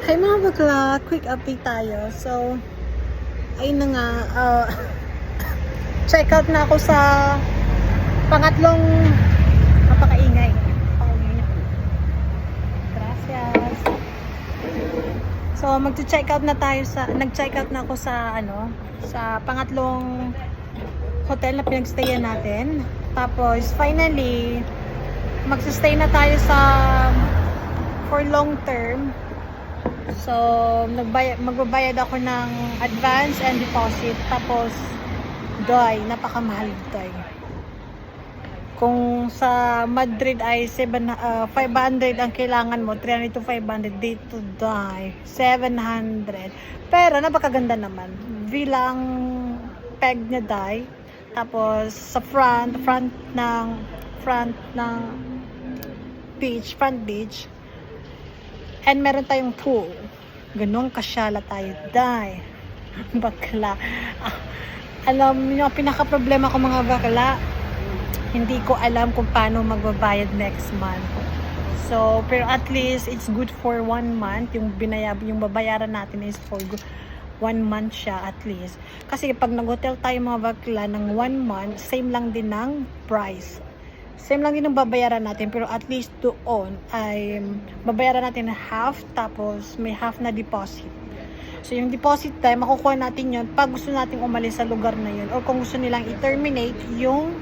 Hi mga bakla! Quick update tayo. So, ayun na nga, check out na ako sa pangatlong napakaingay. Gracias. So, mag-check out na tayo sa, nag-check out na ako sa, sa pangatlong hotel na pinagstayan natin. Tapos, finally, magsistay na tayo sa for long term. So, magbabayad ako ng advance and deposit. Tapos, napakamahal doy. Kung sa Madrid ay 500 ang kailangan mo, 300 to 500, dito doy 700. Pero napakaganda naman. Bilang peg niya doy. Tapos sa front ng front beach. And meron tayong pool. Ganun kasyala tayo, day. Bakla. Alam niyo, pinaka-problema ko mga bakla, hindi ko alam kung paano magbabayad next month. So, pero at least, it's good for 1 month. Yung babayaran natin is for 1 month siya at least. Kasi pag nag-hotel tayo mga bakla ng 1 month, same lang din ng price. Same lang din ang babayaran natin, pero at least doon ay babayaran natin half, tapos may half na deposit. So yung deposit tayo, makukuha natin yun pag gusto natin umalis sa lugar na yun, or kung gusto nilang i-terminate yung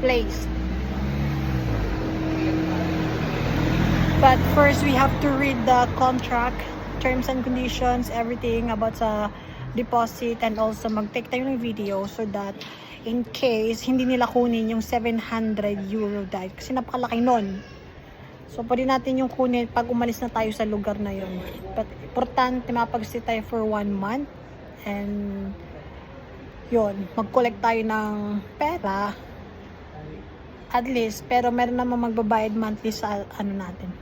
place. But first, we have to read the contract, terms and conditions, everything about sa deposit, and also mag-take tayo ng video so that in case hindi nila kunin yung 700 euro dahil kasi napakalaki nun. So pwede natin yung kunin pag umalis na tayo sa lugar na yun. But importante mapag-stay tayo for 1 month, and yun, mag-collect tayo ng pera at least, pero meron naman magbabayad monthly sa natin.